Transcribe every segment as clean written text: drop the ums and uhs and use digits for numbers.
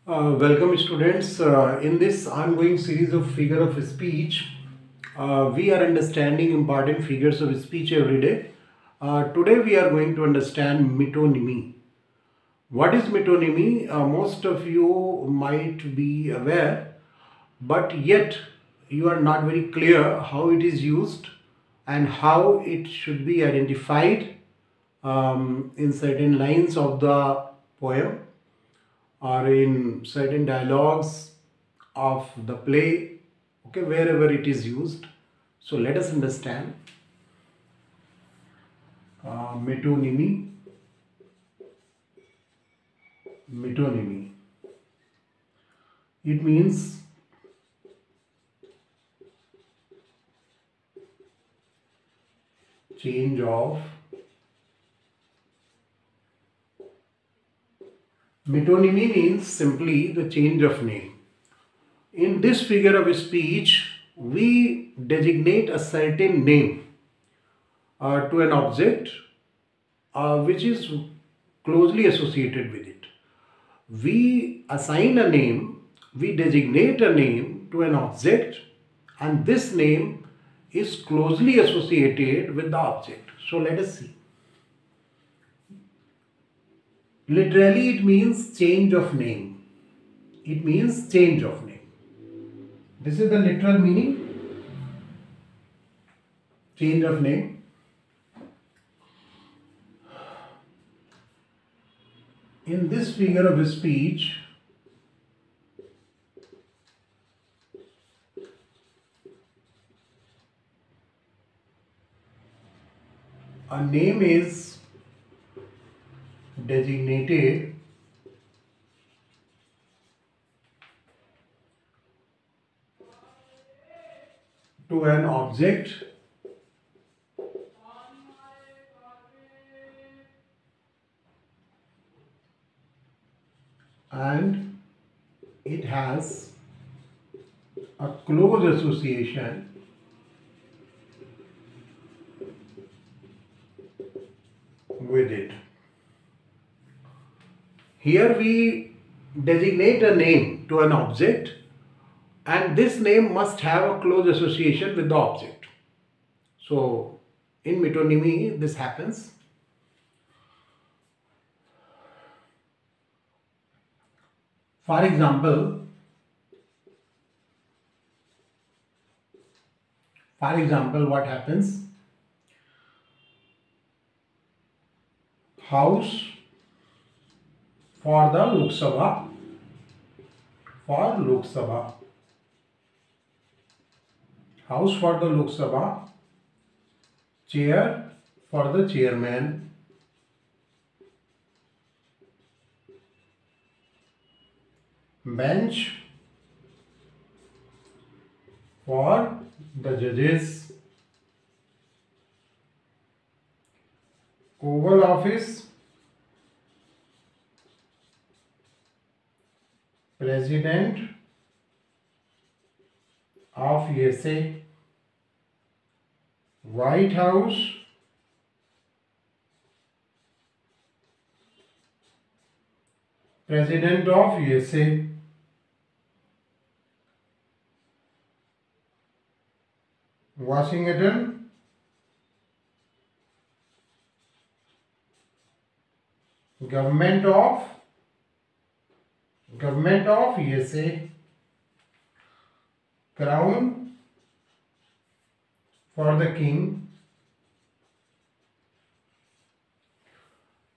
Welcome students. In this ongoing series of figure of speech, we are understanding important figures of speech every day. Today we are going to understand metonymy. What is metonymy? Most of you might be aware, but yet you are not very clear how it is used and how it should be identified in certain lines of the poem or in certain dialogues of the play, okay, wherever it is used. So let us understand metonymy. Metonymy, it means change of. Metonymy means simply the change of name. In this figure of speech, we designate a certain name to an object which is closely associated with it. We assign a name, we designate a name to an object, and this name is closely associated with the object. So let us see. Literally, it means change of name. It means change of name. This is the literal meaning. Change of name. In this figure of speech, a name is designated to an object and it has a close association with it. Here we designate a name to an object and this name must have a close association with the object. So in metonymy this happens. For example, what happens? House for the Lok Sabha, for Lok Sabha. House for the Lok Sabha, chair for the chairman, bench for the judges, Oval Office, President of USA, White House, President of USA, Washington, Government of USA, Crown for the king.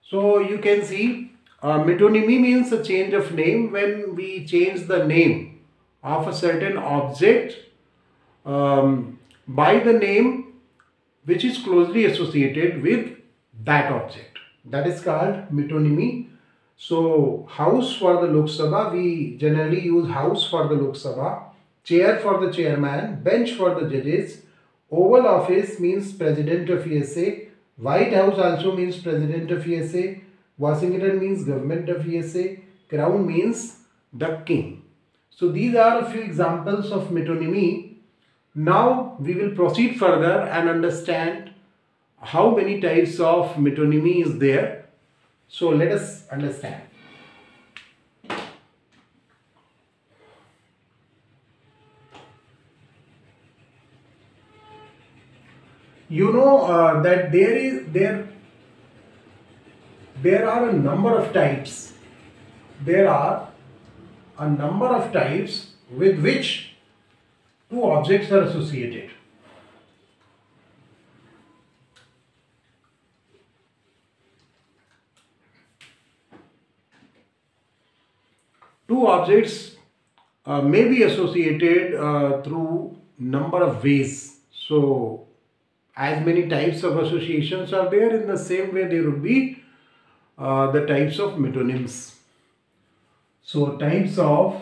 So you can see metonymy means a change of name when we change the name of a certain object by the name which is closely associated with that object. That is called metonymy. So house for the Lok Sabha, we generally use house for the Lok Sabha, chair for the chairman, bench for the judges, Oval Office means President of USA, White House also means President of USA, Washington means Government of USA, Crown means the king. So these are a few examples of metonymy. Now we will proceed further and understand how many types of metonymy is there. So let us understand. you know that there are a number of types. There are a number of types with which two objects are associated. Two objects may be associated through number of ways. So, as many types of associations are there, in the same way there would be the types of metonyms. So, types of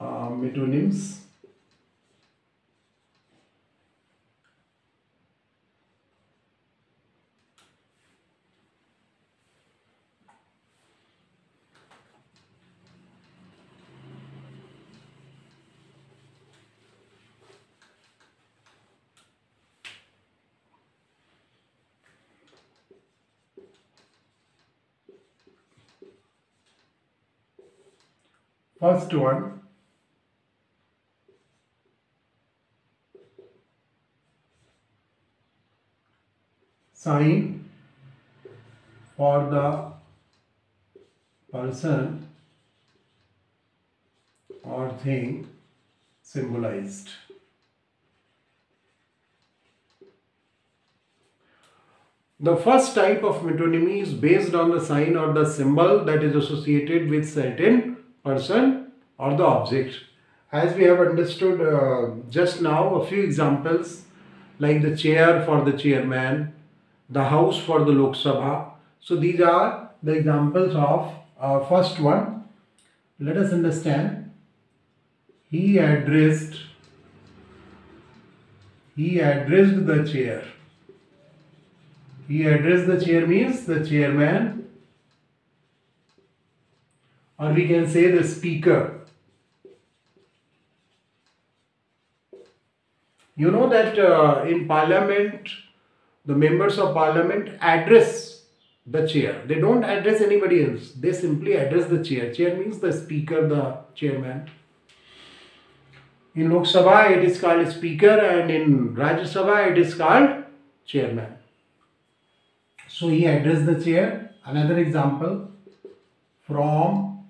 metonyms. First one, sign for the person or thing symbolized. The first type of metonymy is based on the sign or the symbol that is associated with certain person or the object. As we have understood just now, a few examples like the chair for the chairman, the house for the Lok Sabha. So these are the examples of first one. Let us understand. He addressed the chair. He addressed the chair means the chairman, or we can say the speaker. You know that in parliament, the members of parliament address the chair. They don't address anybody else. They simply address the chair. Chair means the speaker, the chairman. In Lok Sabha, it is called speaker, and in Rajya Sabha, it is called chairman. So he addressed the chair. Another example, from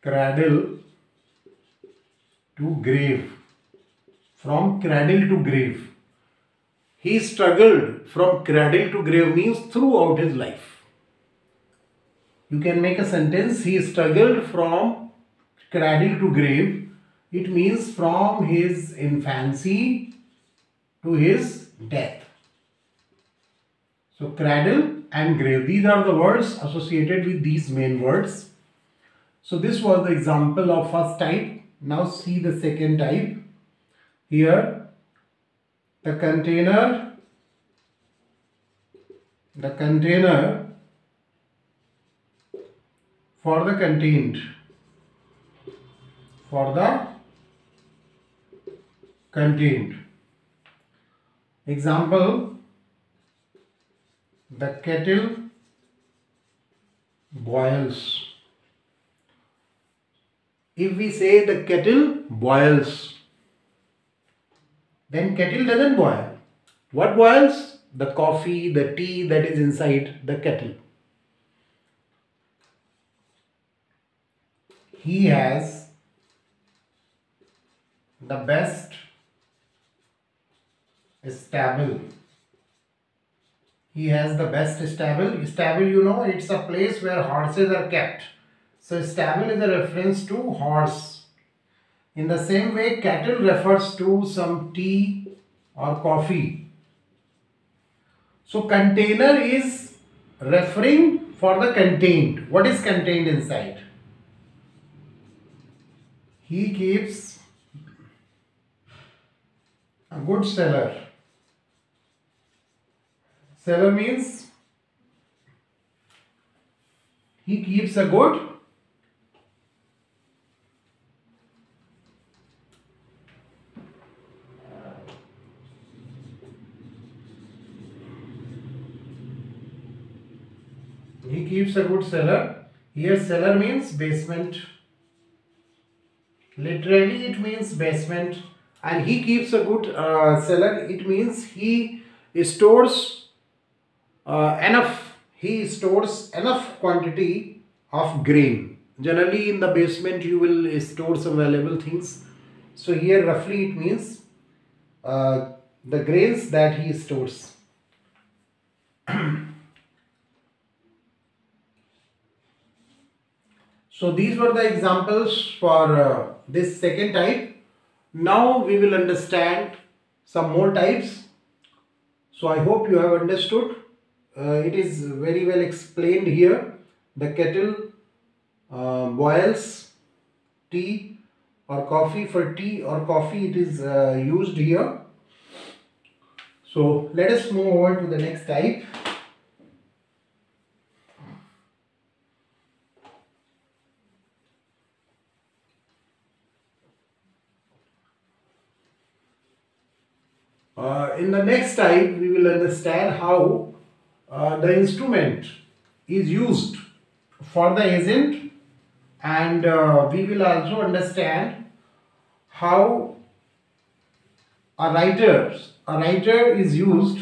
cradle to grave. From cradle to grave. He struggled from cradle to grave means throughout his life. You can make a sentence, he struggled from cradle to grave. It means from his infancy to his death. So cradle and grave, these are the words associated with these main words. So this was the example of first type. Now see the second type. Here the container for the contained. Example, the kettle boils. If we say the kettle boils, then kettle doesn't boil. What boils? The coffee, the tea that is inside the kettle. He has the best stable. He has the best stable. Stable, you know, it's a place where horses are kept. So stable is a reference to horse. In the same way, kettle refers to some tea or coffee. So container is referring for the contained. What is contained inside? He keeps a good cellar. Cellar means he keeps a good cellar. Here cellar means basement. Literally it means basement. and he keeps a good cellar. It means he stores he stores enough quantity of grain. Generally in the basement you will store some valuable things. So here roughly it means the grains that he stores. So these were the examples for this second type. Now we will understand some more types. So I hope you have understood. It is very well explained here. The kettle boils tea or coffee. For tea or coffee it is used here. So let us move over to the next type. In the next type, we will understand how the instrument is used for the agent, and we will also understand how a writer is used,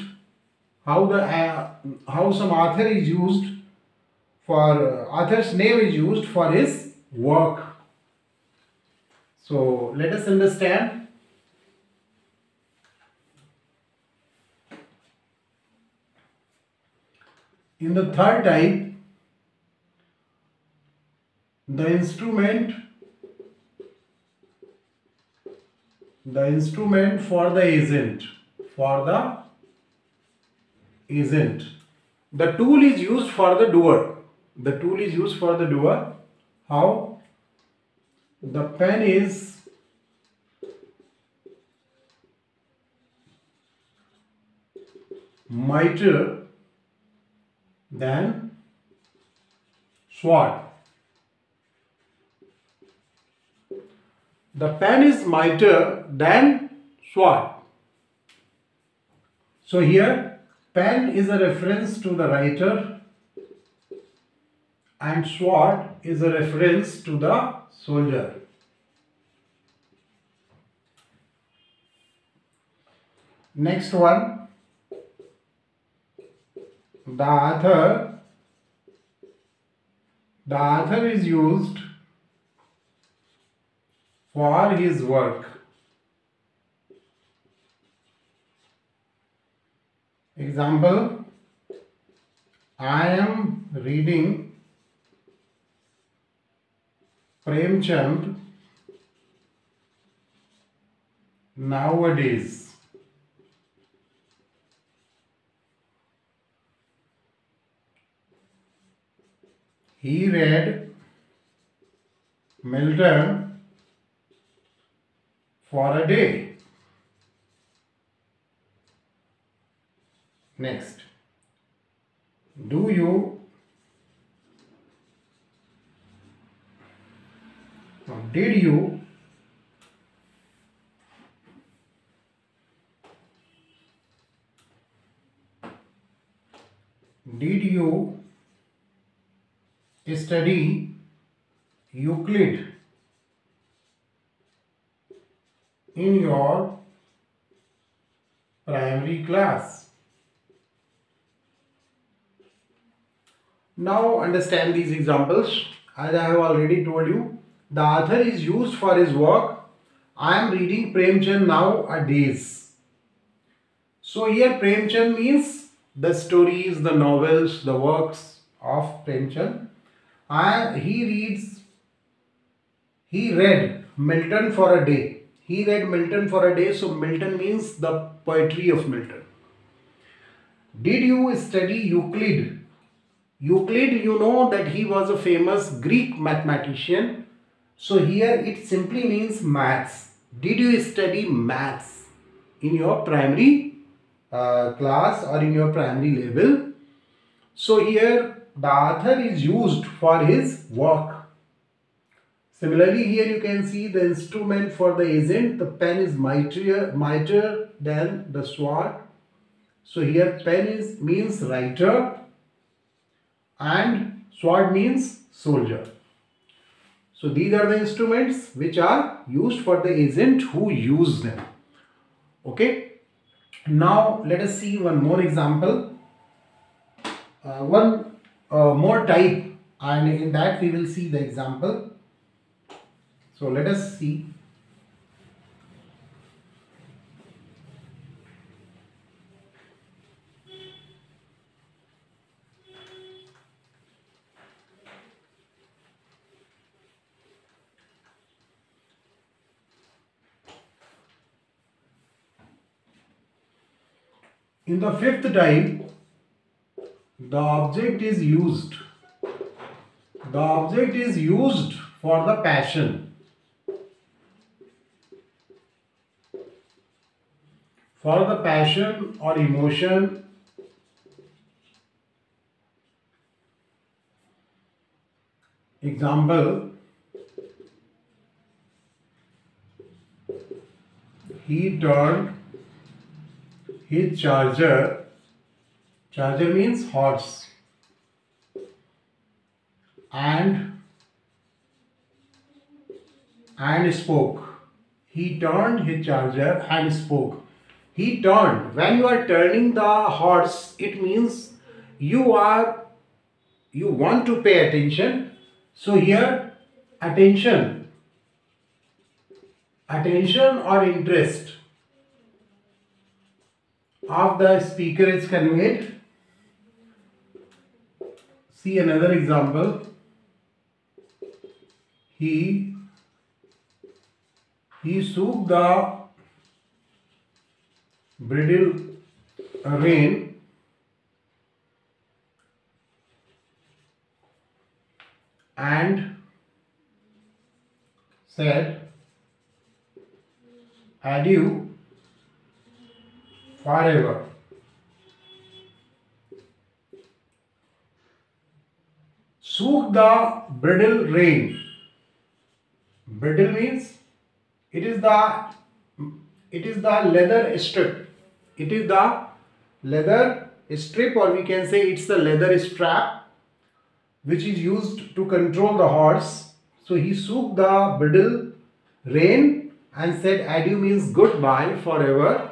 how some author is used for author's name is used for his work. So let us understand. In the third type, the instrument for the agent. The tool is used for the doer. How? The pen is mightier than sword. The pen is mightier than sword. So here pen is a reference to the writer and sword is a reference to the soldier. Next one, the author is used for his work. Example, I am reading Premchand nowadays. He read Milton for a day. Next, did you study Euclid in your primary class? Now understand these examples. As I have already told you, the author is used for his work. I am reading Premchand nowadays. So here Premchand means the stories, the novels, the works of Premchand. He read Milton for a day. He read Milton for a day. So Milton means the poetry of Milton. Did you study Euclid? Euclid, you know that he was a famous Greek mathematician. So here it simply means maths. Did you study maths in your primary class or in your primary level? So here the author is used for his work. Similarly, here you can see the instrument for the agent. The pen is mightier than the sword. So here pen means writer and sword means soldier. So these are the instruments which are used for the agent who use them. Okay. Now let us see one more example. One more type, and in that we will see the example. So let us see. In the fifth type, the object is used. The object is used for the passion. For the passion or emotion. Example, he turned his charger means horse, and spoke. He turned his charger and spoke. He turned. When you are turning the horse, it means you want to pay attention. So here attention or interest of the speaker is conveyed. See another example. He shook the bridle rein and said adieu forever. Shook the bridle rein. Bridle means it is the leather strip. It is the leather strip, or we can say it's the leather strap which is used to control the horse. So he shook the bridle rein and said adieu means goodbye forever.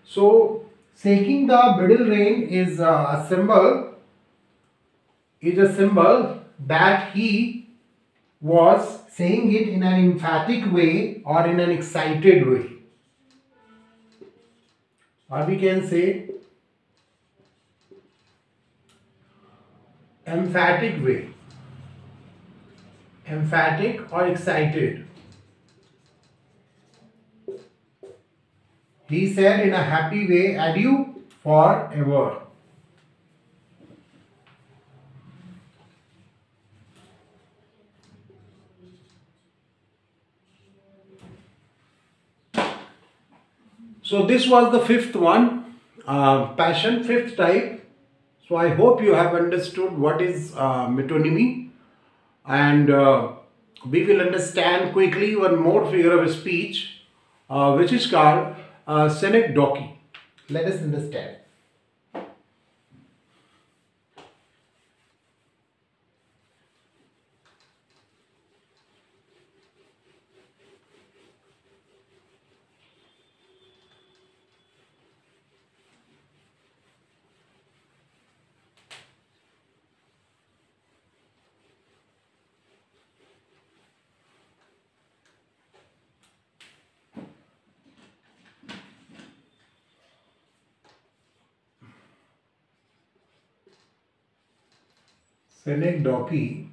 So shaking the bridle rein is a symbol that he was saying it in an emphatic way or in an excited way, or we can say emphatic way, emphatic or excited. He said in a happy way adieu forever. So this was the fifth one, passion, fifth type. So I hope you have understood what is metonymy, and we will understand quickly one more figure of speech which is called Synecdoche. Let us understand. Synecdoche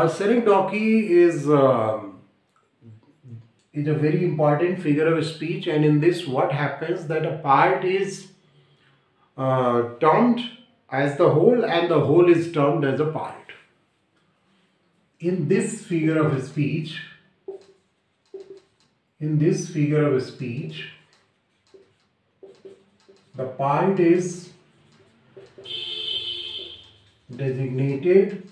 Synecdoche is a very important figure of speech, and in this what happens that a part is termed as the whole and the whole is termed as a part. In this figure of speech, the part is designated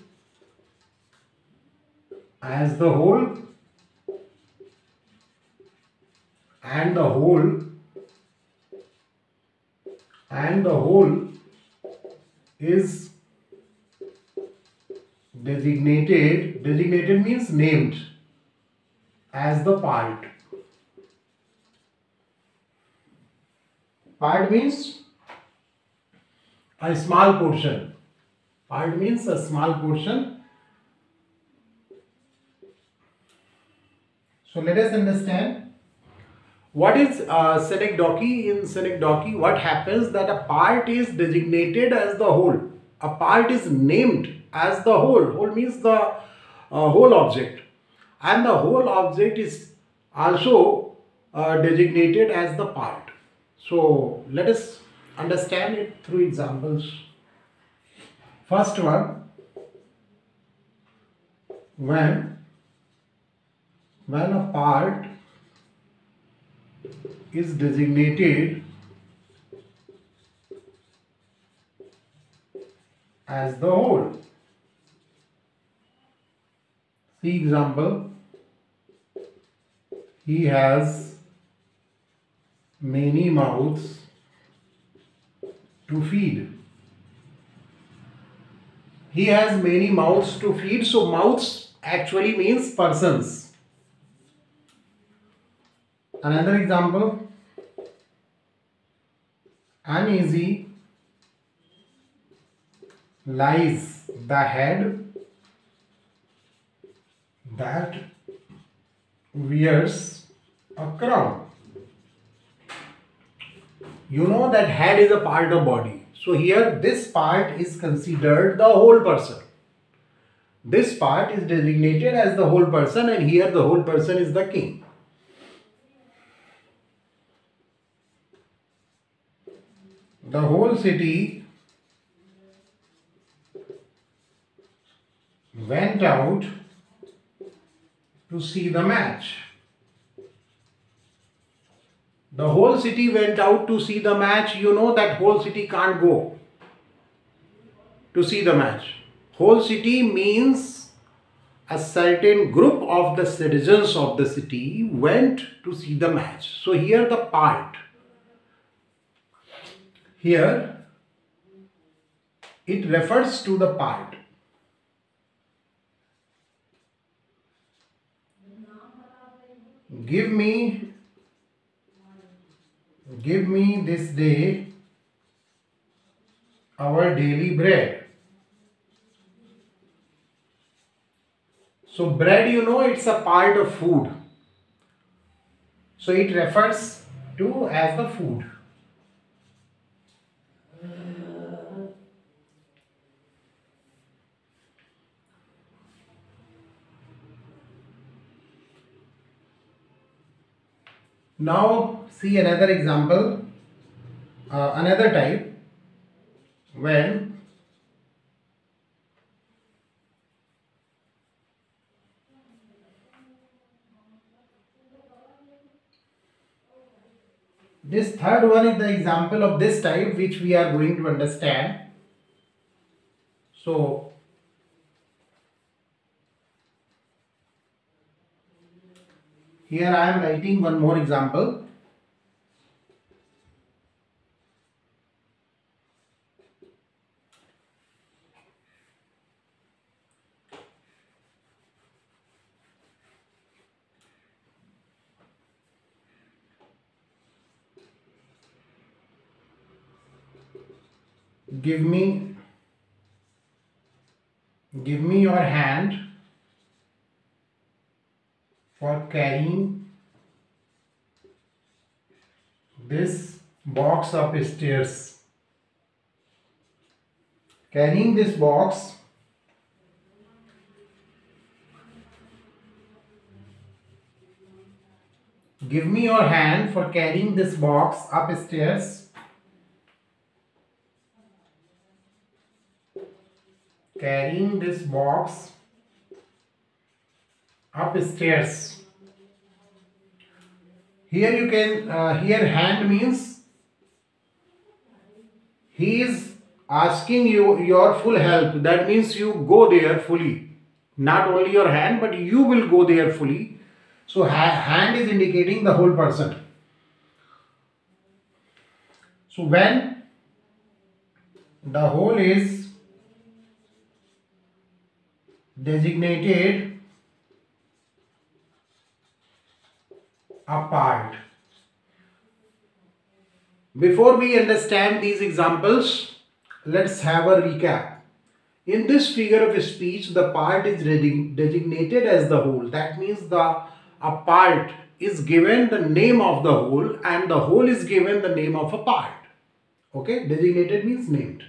as the whole, and the whole is designated means named as the part. Part means a small portion. Part means a small portion. So let us understand what is synecdoche. In synecdoche, what happens that a part is designated as the whole. A part is named as the whole. Whole means the whole object, and the whole object is also designated as the part. So let us understand it through examples. First one, when a part is designated as the whole. See example, he has many mouths to feed. He has many mouths to feed. So mouths actually means persons. Another example, uneasy lies the head that wears a crown. You know that head is a part of body. So here this part is considered the whole person. This part is designated as the whole person, and here the whole person is the king. The whole city went out to see the match. The whole city went out to see the match. You know that whole city can't go to see the match. Whole city means a certain group of the citizens of the city went to see the match. So here the part. Here it refers to the part. Give me this day our daily bread. So bread, you know, it's a part of food. So it refers to as the food. Now see another example, another type, when this third one is the example of this type which we are going to understand. So here I am writing one more example. Give me your hand for carrying this box up stairs. Carrying this box. Give me your hand for carrying this box upstairs. Carrying this box upstairs. Here you can, here hand means he is asking you your full help. That means you go there fully. Not only your hand, but you will go there fully. So hand is indicating the whole person. So when the whole is designated a part. Before we understand these examples, let's have a recap. In this figure of speech, the part is designated as the whole. That means a part is given the name of the whole and the whole is given the name of a part. Okay, designated means named.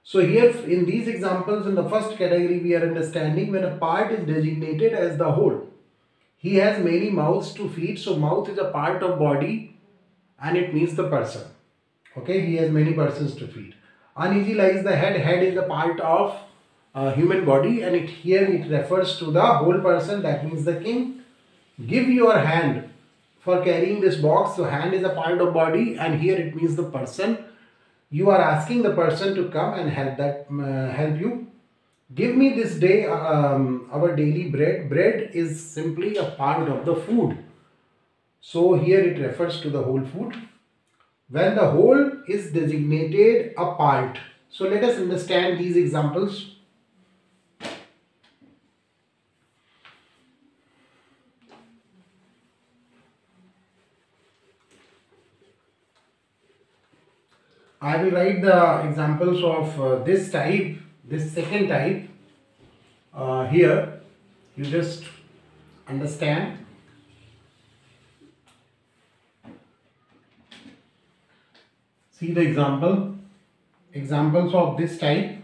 So here in these examples, in the first category, we are understanding when a part is designated as the whole. He has many mouths to feed. So mouth is a part of body and it means the person. Okay, he has many persons to feed. Uneasy lies the head. Head is a part of human body and here it refers to the whole person. That means the king. Give your hand for carrying this box. So hand is a part of body and here it means the person. You are asking the person to come and help you. Give me this day our daily bread. Bread is simply a part of the food. So here it refers to the whole food. When the whole is designated a part. So let us understand these examples. I will write the examples of this type, this second type. Here you just understand. See the examples of this type.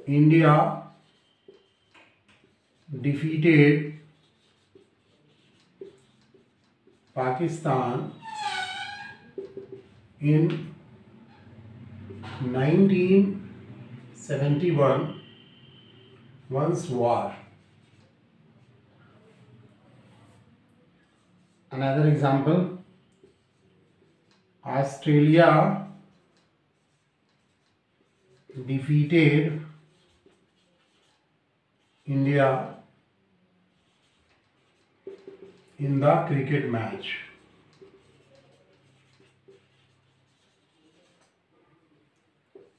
India defeated Pakistan in 1971 once war. Another example. Australia defeated India in the cricket match.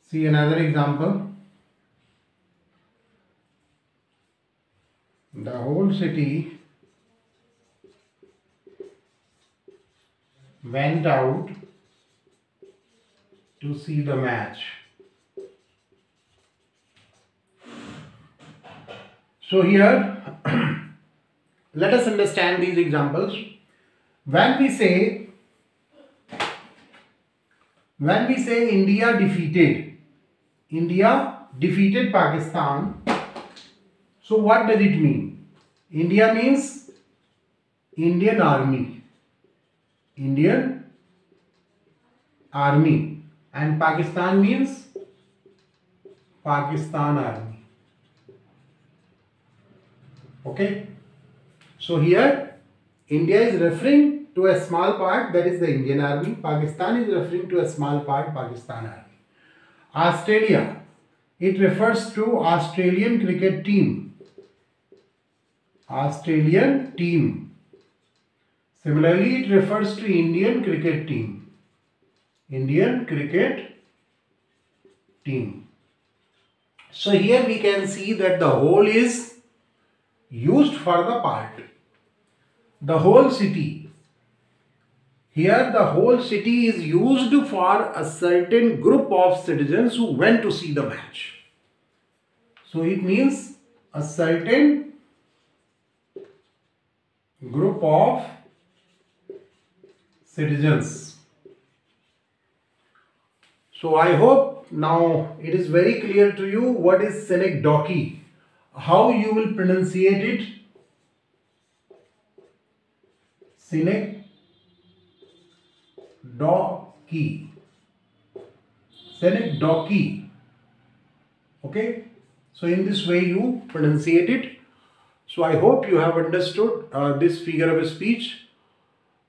See another example. The whole city went out to see the match. So here let us understand these examples. When we say India defeated Pakistan, so what does it mean? India means Indian Army and Pakistan means Pakistan Army. Okay, so here India is referring to a small part, that is the Indian Army. Pakistan is referring to a small part, Pakistan Army. Australia, it refers to Australian cricket team. Similarly, it refers to Indian cricket team. So here we can see that the whole is used for the part. The whole city. Here the whole city is used for a certain group of citizens who went to see the match. So it means a certain group of citizens. So I hope now it is very clear to you what is Synecdoche. How you will pronunciate it? Synecdoche. Okay. So in this way you pronunciate it. So I hope you have understood this figure of speech.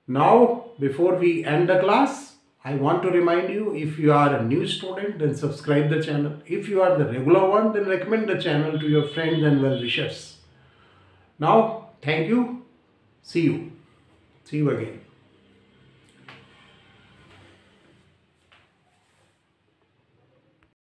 Now before we end the class, I want to remind you, if you are a new student, then subscribe the channel. If you are the regular one, then recommend the channel to your friends and well-wishers. Now, thank you. See you. See you again.